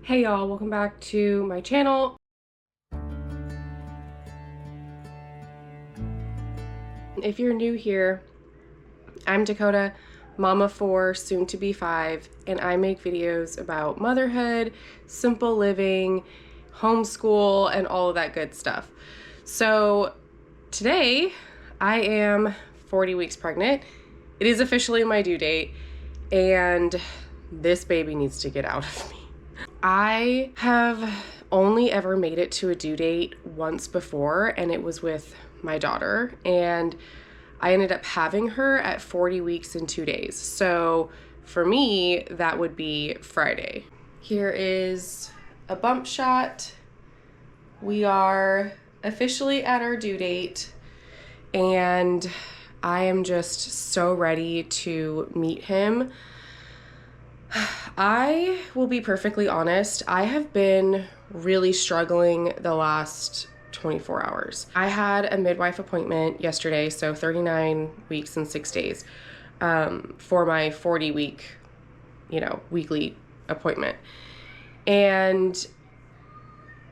Hey y'all, welcome back to my channel. If you're new here, I'm Dakota, mama 4, soon to be 5, and I make videos about motherhood, simple living, homeschool, and all of that good stuff. So today I am 40 weeks pregnant. It is officially my due date, and this baby needs to get out of me. I have only ever made it to a due date once before, and it was with my daughter, and I ended up having her at 40 weeks and 2 days. So for me, that would be Friday. Here is a bump shot. We are officially at our due date, and I am just so ready to meet him. I will be perfectly honest, I have been really struggling the last 24 hours. I had a midwife appointment yesterday, so 39 weeks and 6 days, for my 40-week, weekly appointment. And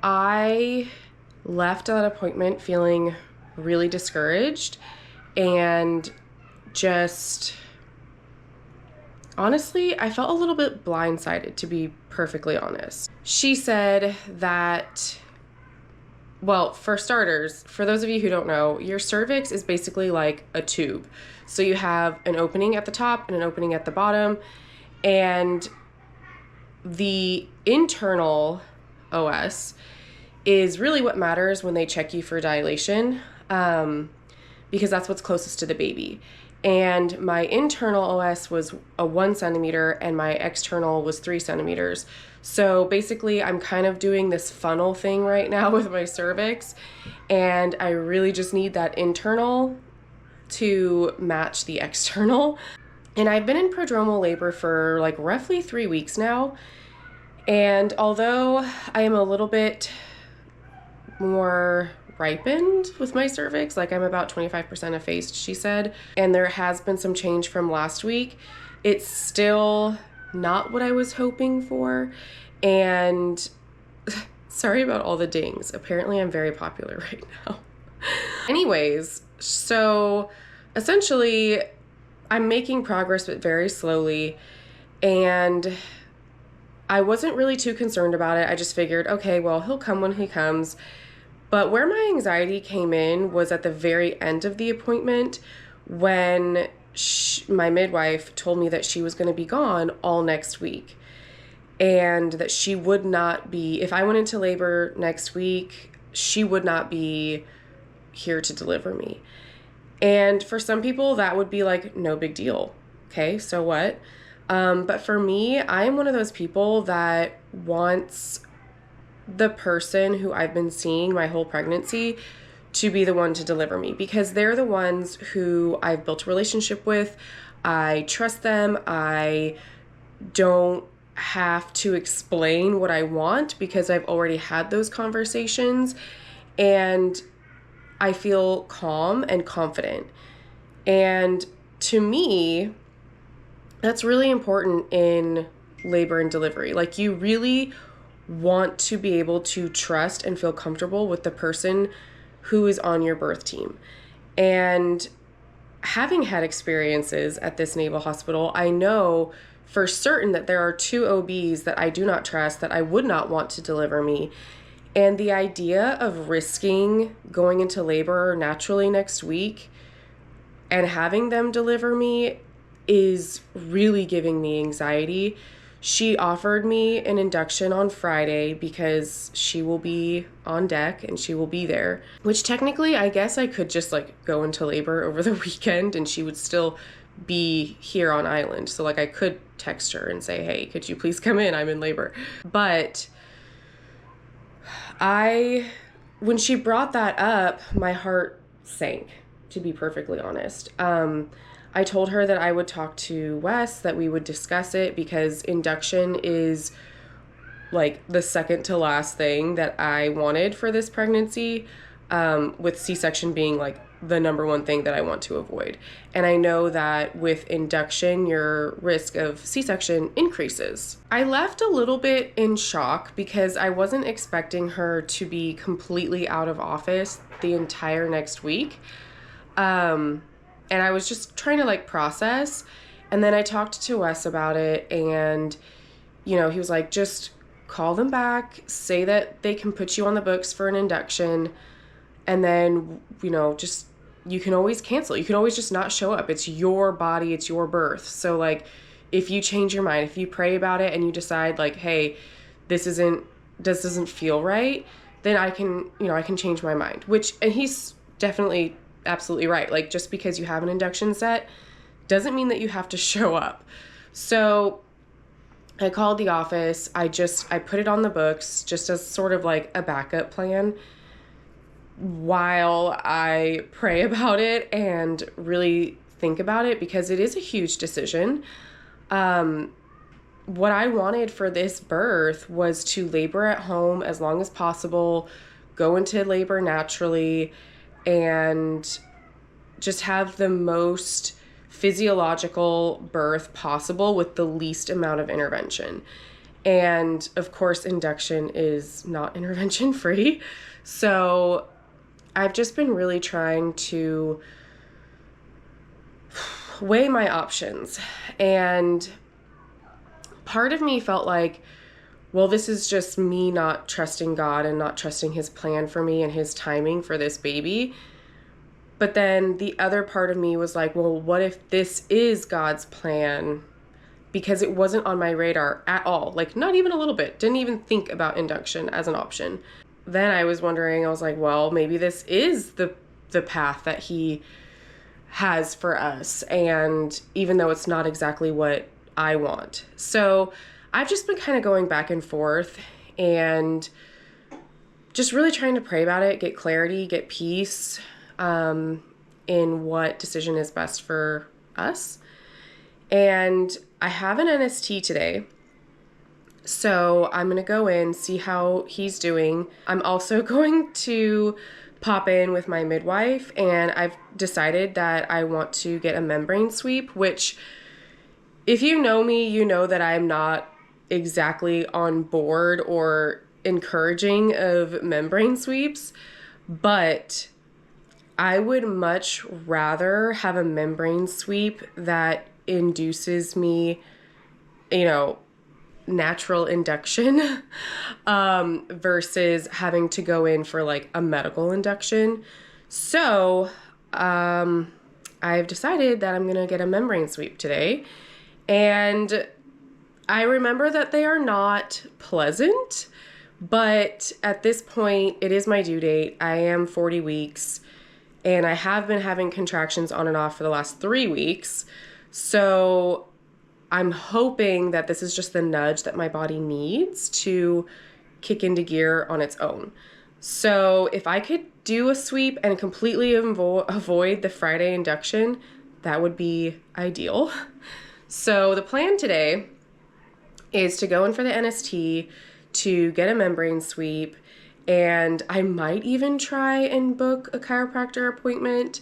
I left that appointment feeling really discouraged and just... honestly, I felt a little bit blindsided, to be perfectly honest. She said that, well, for starters, for those of you who don't know, your cervix is basically like a tube. So you have an opening at the top and an opening at the bottom, and the internal OS is really what matters when they check you for dilation, because that's what's closest to the baby. And my internal OS was a 1 centimeter and my external was 3 centimeters. So basically I'm kind of doing this funnel thing right now with my cervix, and I really just need that internal to match the external. And I've been in prodromal labor for like roughly 3 weeks now. And although I am a little bit more ripened with my cervix, like I'm about 25% effaced, she said, and there has been some change from last week, it's still not what I was hoping for. And sorry about all the dings. Apparently I'm very popular right now. Anyways, so essentially I'm making progress, but very slowly, and I wasn't really too concerned about it. I just figured, okay, well, he'll come when he comes. But where my anxiety came in was at the very end of the appointment, when my midwife told me that she was going to be gone all next week, and that she would not be, if I went into labor next week, she would not be here to deliver me. And for some people that would be like, no big deal. Okay, so what? But for me, I'm one of those people that wants the person who I've been seeing my whole pregnancy to be the one to deliver me, because they're the ones who I've built a relationship with. I trust them. I don't have to explain what I want because I've already had those conversations, and I feel calm and confident. And to me, that's really important in labor and delivery. Like, you really want to be able to trust and feel comfortable with the person who is on your birth team. And having had experiences at this naval hospital, I know for certain that there are 2 OBs that I do not trust, that I would not want to deliver me. And the idea of risking going into labor naturally next week and having them deliver me is really giving me anxiety. She offered me an induction on Friday because she will be on deck and she will be there, which technically I guess I could just like go into labor over the weekend and she would still be here on island. So like I could text her and say, hey, could you please come in? I'm in labor. But when she brought that up, my heart sank, to be perfectly honest. I told her that I would talk to Wes, that we would discuss it, because induction is like the second to last thing that I wanted for this pregnancy, with C-section being like the number one thing that I want to avoid. And I know that with induction, your risk of C-section increases. I left a little bit in shock because I wasn't expecting her to be completely out of office the entire next week. And I was just trying to like process. And then I talked to Wes about it, and, he was like, just call them back, say that they can put you on the books for an induction, and then, just, you can always cancel. You can always just not show up. It's your body, it's your birth. So like, if you change your mind, if you pray about it and you decide like, hey, this doesn't feel right, then I can change my mind. And he's definitely absolutely right. Like, just because you have an induction set doesn't mean that you have to show up. So I called the office. I put it on the books just as sort of like a backup plan while I pray about it and really think about it, because it is a huge decision. What I wanted for this birth was to labor at home as long as possible, go into labor naturally, and just have the most physiological birth possible with the least amount of intervention. And of course, induction is not intervention free. So I've just been really trying to weigh my options. And part of me felt like, well, this is just me not trusting God and not trusting his plan for me and his timing for this baby. But then the other part of me was like, well, what if this is God's plan? Because it wasn't on my radar at all. Like, not even a little bit. Didn't even think about induction as an option. Then I was wondering, I was like, well, maybe this is the path that he has for us. And even though it's not exactly what I want. So I've just been kind of going back and forth and just really trying to pray about it, get clarity, get peace in what decision is best for us. And I have an NST today. So I'm going to go in, see how he's doing. I'm also going to pop in with my midwife, and I've decided that I want to get a membrane sweep, which, if you know me, you know that I'm not exactly on board or encouraging of membrane sweeps, but I would much rather have a membrane sweep that induces me, natural induction, versus having to go in for like a medical induction. So, I've decided that I'm going to get a membrane sweep today. And I remember that they are not pleasant, but at this point, it is my due date. I am 40 weeks, and I have been having contractions on and off for the last 3 weeks. So I'm hoping that this is just the nudge that my body needs to kick into gear on its own. So if I could do a sweep and completely avoid the Friday induction, that would be ideal. So the plan today is to go in for the NST, to get a membrane sweep, and I might even try and book a chiropractor appointment.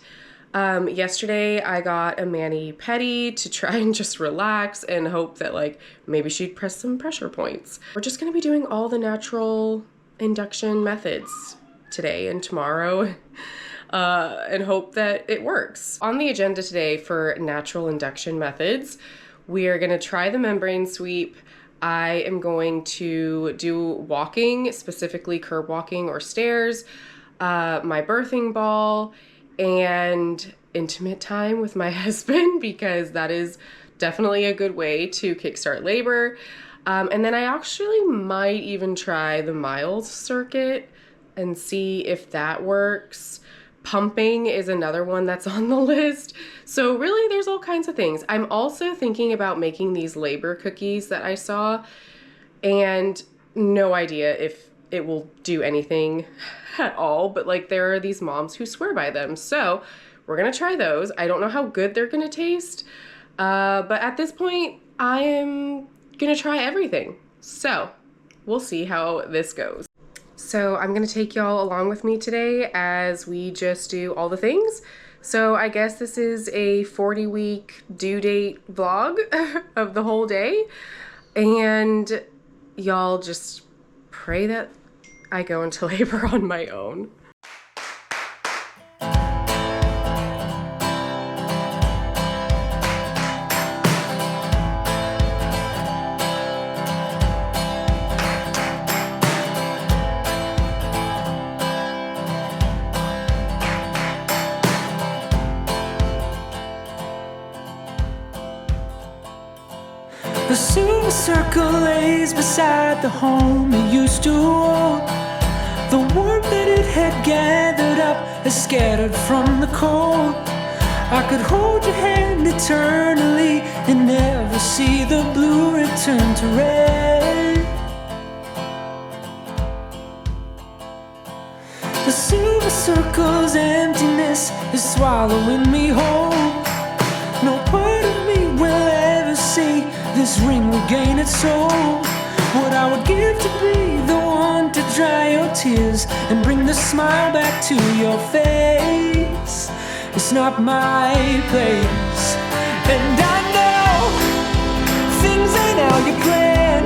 Yesterday I got a mani-pedi to try and just relax and hope that like maybe she'd press some pressure points. We're just going to be doing all the natural induction methods today and tomorrow. And hope that it works. On the agenda today for natural induction methods, we are going to try the membrane sweep. I am going to do walking, specifically curb walking or stairs, my birthing ball, and intimate time with my husband, because that is definitely a good way to kickstart labor. And then I actually might even try the miles circuit and see if that works. Pumping is another one that's on the list. So really, there's all kinds of things. I'm also thinking about making these labor cookies that I saw, and no idea if it will do anything at all, but like there are these moms who swear by them. So we're gonna try those. I don't know how good they're gonna taste, but at this point, I am gonna try everything. So we'll see how this goes. so I'm gonna take y'all along with me today as we just do all the things. So I guess this is a 40-week due date vlog of the whole day. And y'all just pray that I go into labor on my own. The silver circle lays beside the home it used to own. The warmth that it had gathered up is scattered from the cold. I could hold your hand eternally and never see the blue return to red. The silver circle's emptiness is swallowing me whole. No part of me will ever see this ring regain its soul. What I would give to be the one to dry your tears and bring the smile back to your face. It's not my place, and I know things ain't how you plan,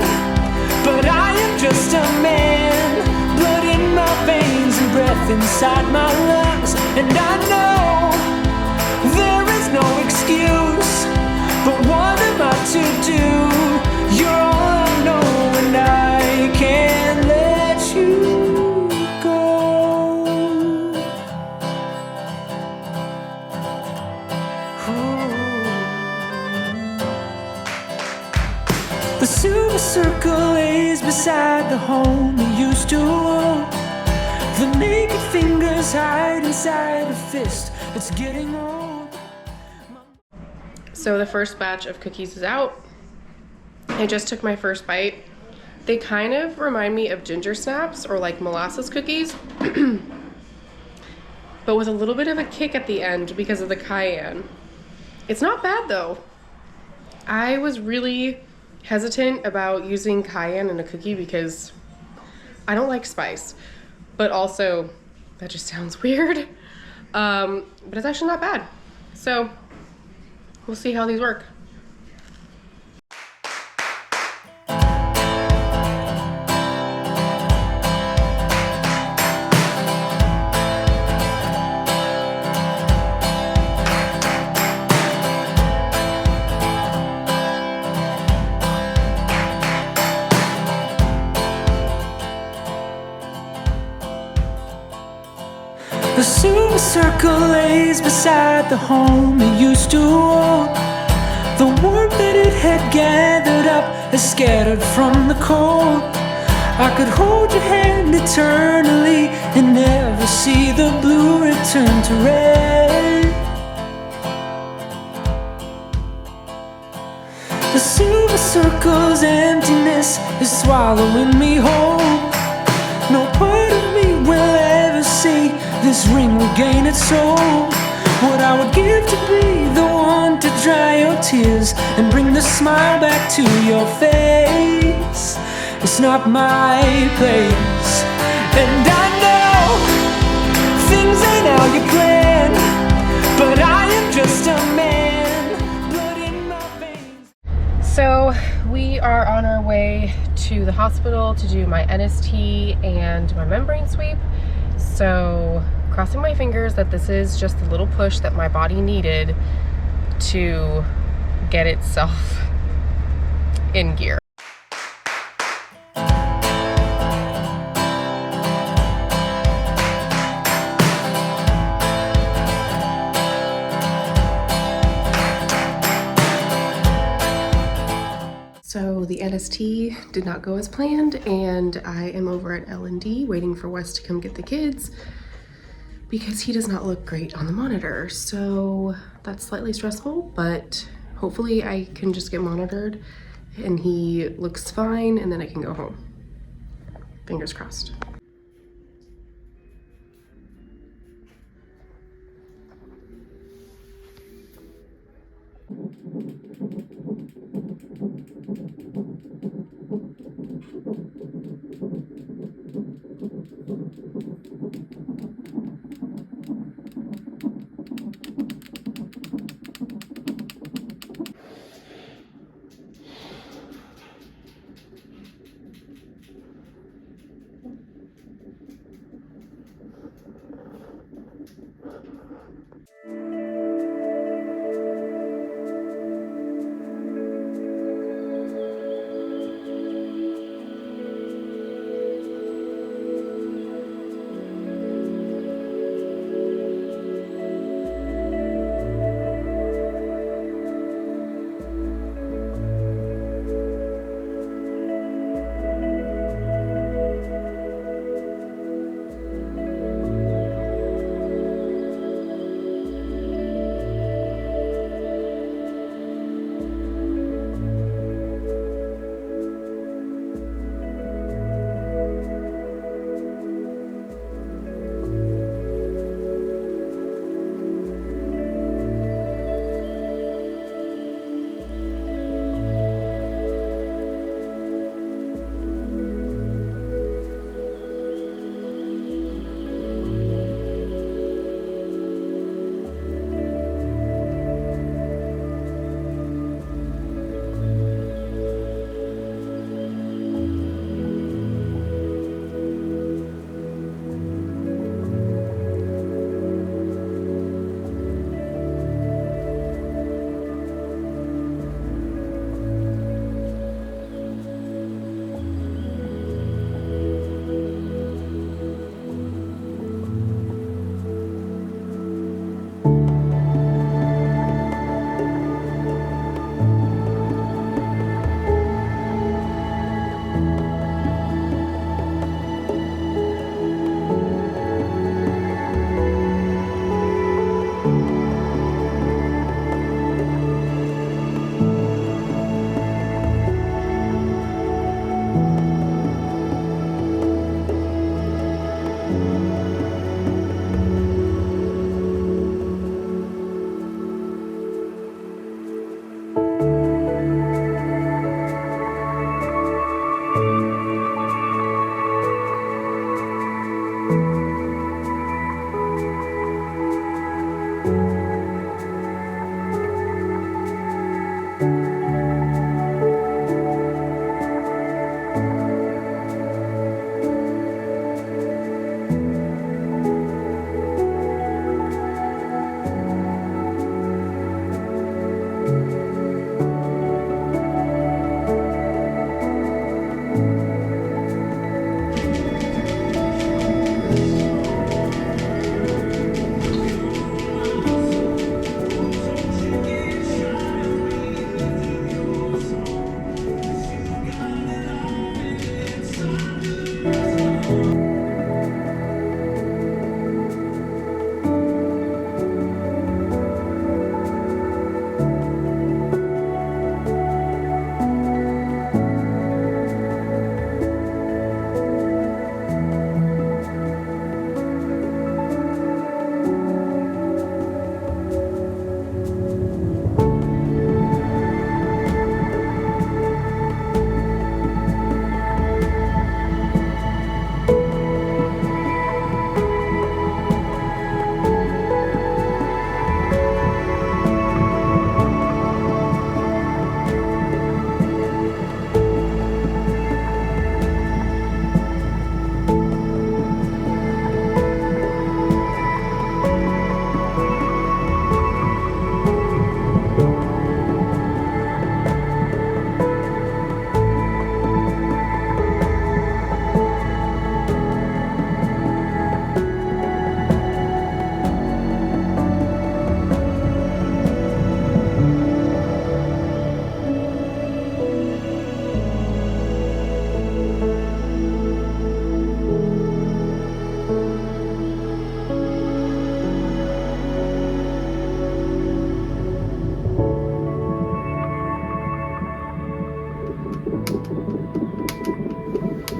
but I am just a man, blood in my veins and breath inside my lungs. And I know there is no excuse, but what am I to do? You're all I know, and I can't let you go. Ooh. The silver circle lays beside the home you used to own. The naked fingers hide inside a fist that's getting old. So the first batch of cookies is out. I just took my first bite. They kind of remind me of ginger snaps or like molasses cookies, but with a little bit of a kick at the end because of the cayenne. It's not bad though. I was really hesitant about using cayenne in a cookie because I don't like spice, but also that just sounds weird. But it's actually not bad. So we'll see how these work. The silver circle lays beside the home it used to own. The warmth that it had gathered up is scattered from the cold. I could hold your hand eternally and never see the blue return to red. The silver circle's emptiness is swallowing me whole. No part of me will ever see this ring regain its soul. What I would give to be the one to dry your tears and bring the smile back to your face. It's not my place, and I know things ain't how you plan, but I am just a man, blood in my veins. So we are on our way to the hospital to do my NST and my membrane sweep. So crossing my fingers that this is just the little push that my body needed to get itself in gear. So the NST did not go as planned, and I am over at L&D waiting for Wes to come get the kids because he does not look great on the monitor. So that's slightly stressful, but hopefully I can just get monitored and he looks fine and then I can go home. Fingers crossed.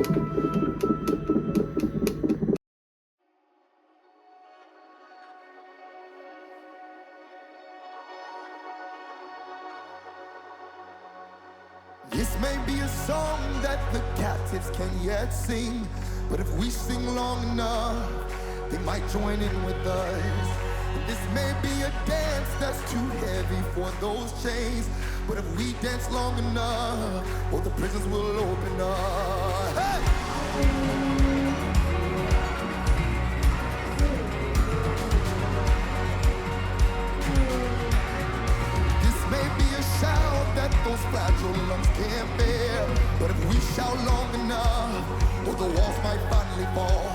This may be a song that the captives can yet sing, but if we sing long enough, they might join in with us. And this may be a dance that's too heavy for those chains, but if we dance long enough, all the prisons will open up. Hey! Shout that those fragile lungs can't bear, but if we shout long enough, well, the walls might finally fall,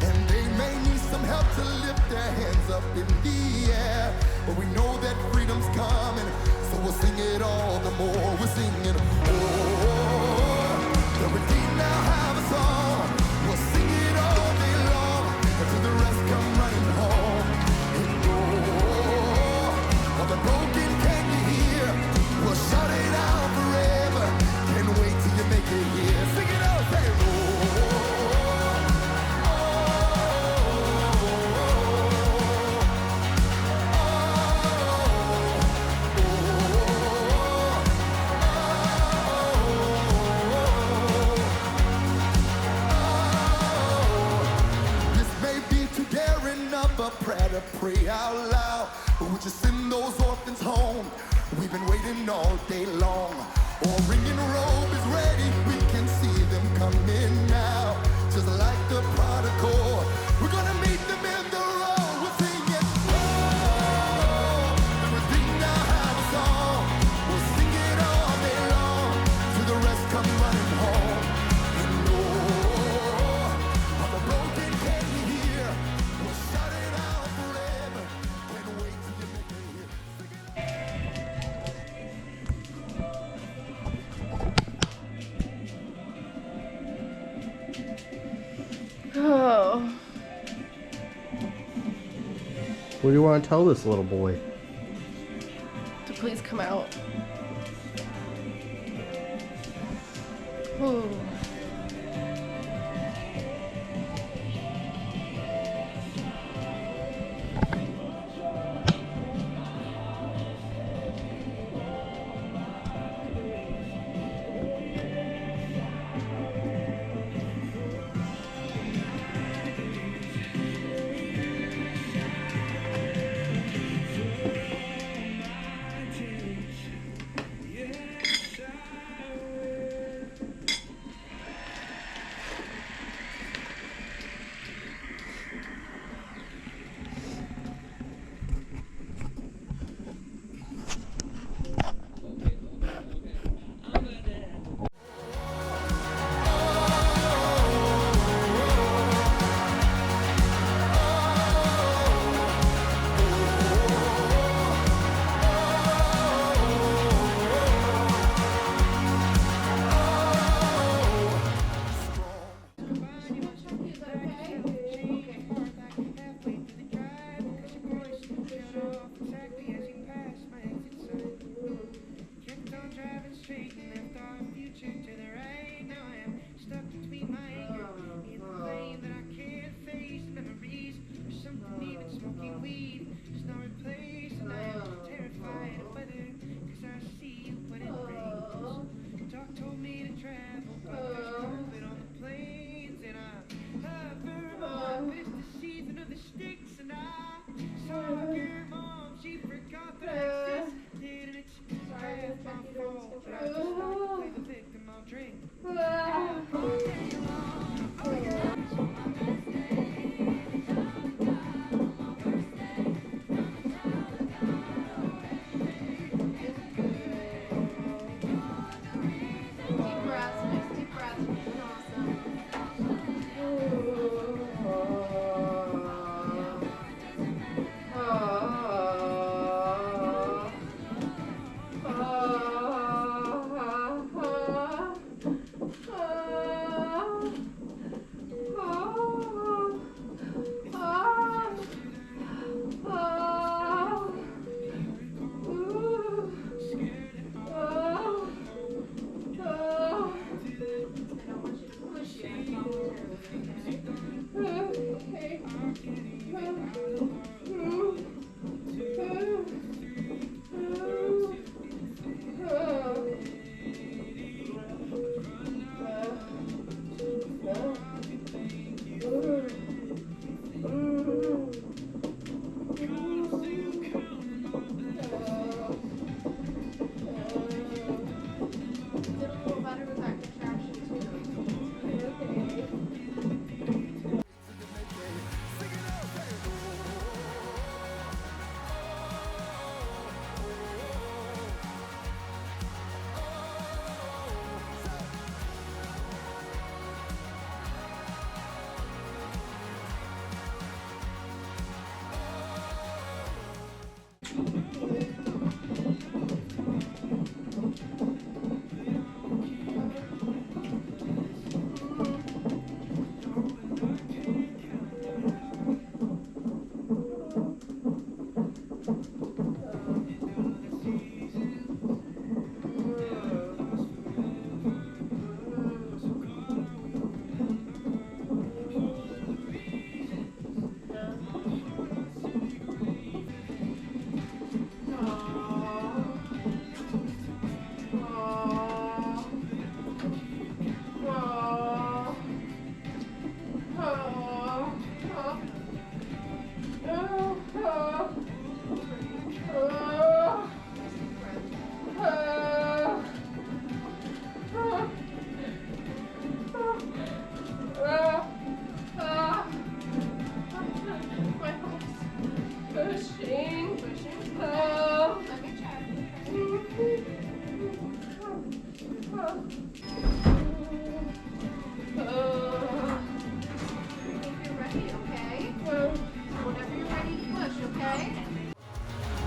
and they may need some help to lift their hands up in the air. But we know that freedom's coming, so we'll sing it all the more. We're singing, oh, the redeemed now have a song. We'll sing it all day long until the rest come running home. And oh, all the broken can you hear? We'll shout it out forever. Can't wait till you make it here. Sing it out, say, oh, oh, oh. This may be too daring of a prayer to pray out loud, but would you send those orphans home? We've been waiting all day long. Our ringing robe is ready. We can see them coming now. Just like the prodigal, we're gonna meet them in the road. We're singing, oh, the redeemed now have a song. We'll sing it all day long till the rest come running home. And oh, all the broken can you hear? We'll shout it out forever. Can't wait till you make it here. Oh. What do you want to tell this little boy? To please come out. Ooh.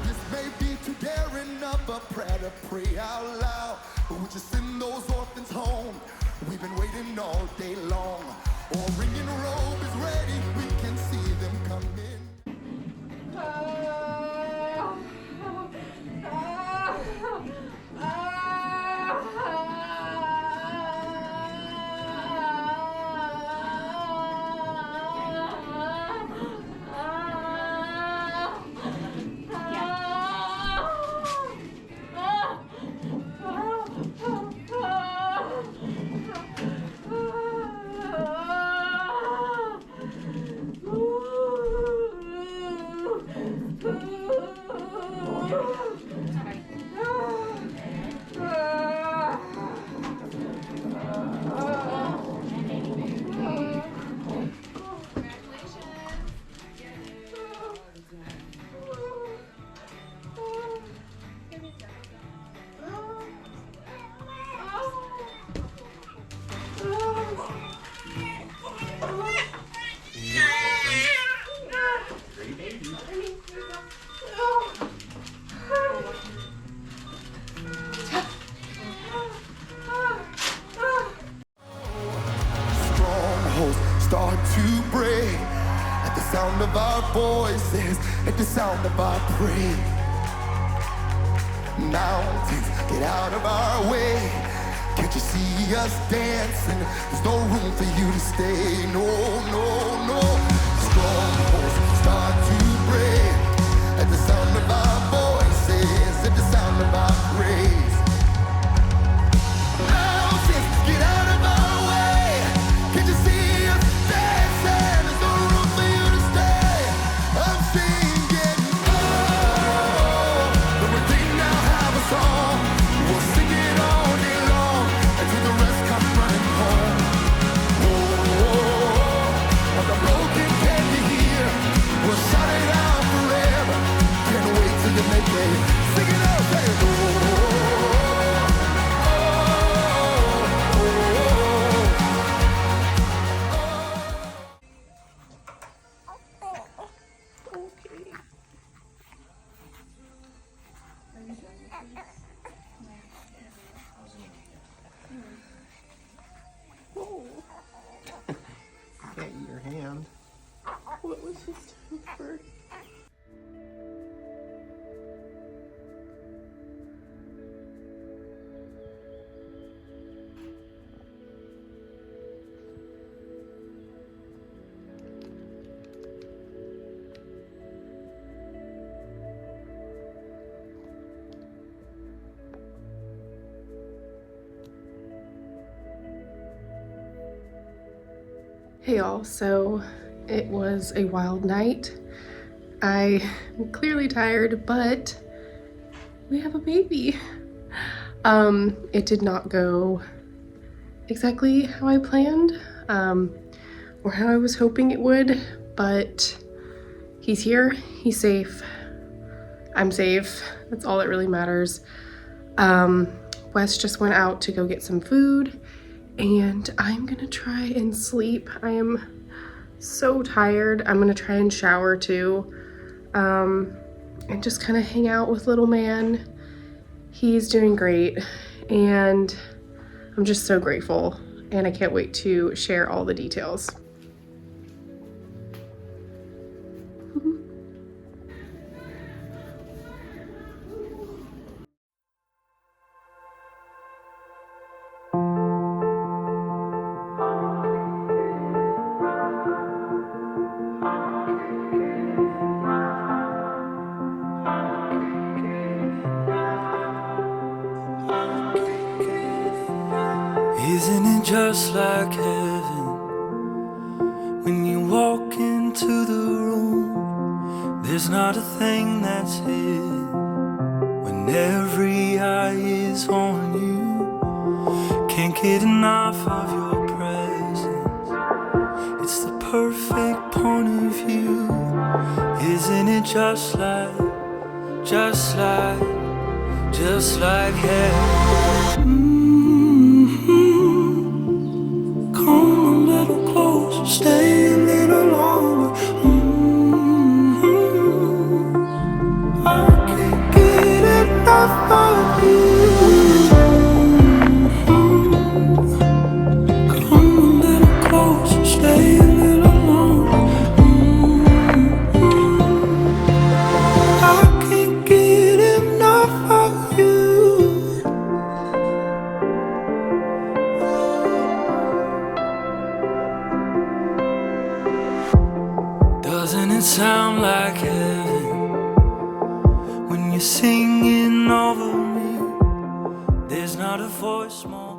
This may be too daring of a prayer to pray out loud, but would you send those orphans home? We've been waiting all day long. Or ringing robe is ready, we can see them coming. Strongholds start to break at the sound of our voices, at the sound of our praise. Mountains get out of our way. Can't you see us dancing? There's no room for you to stay. No, no, no. Strongholds start to break at the sound of our voices, at the sound of our praise. Mountains get out of our way. Can't you see us dancing? There's no room for you to stay. I'm singing, oh, the redeemed now have a song. We'll sing it all day long until the rest come running home. Oh, oh, oh, the broken can be healed. We'll shout it out forever. Can't wait till you make it. Sing it out, say, oh, oh, oh, oh, oh. Can't eat your hand. What was his discomfort? Hey y'all, so it was a wild night. I am clearly tired, but we have a baby. It did not go exactly how I planned, or how I was hoping it would, but he's here, he's safe, I'm safe, that's all that really matters. Wes just went out to go get some food, and I'm gonna try and sleep. I am so tired. I'm gonna try and shower too, and just kind of hang out with little man. He's doing great, and I'm just so grateful, and I can't wait to share all the details. Isn't it just like heaven when you walk into the room? There's not a thing that's hidden when every eye is on you. Can't get enough of your presence. It's the perfect point of view. Isn't it just like heaven? Come a little closer, stay a little longer. I can't get enough of you. Come a little closer, stay a little longer. I can't get enough of you. Doesn't it sound like heaven when you're singing over me? There's not a voice more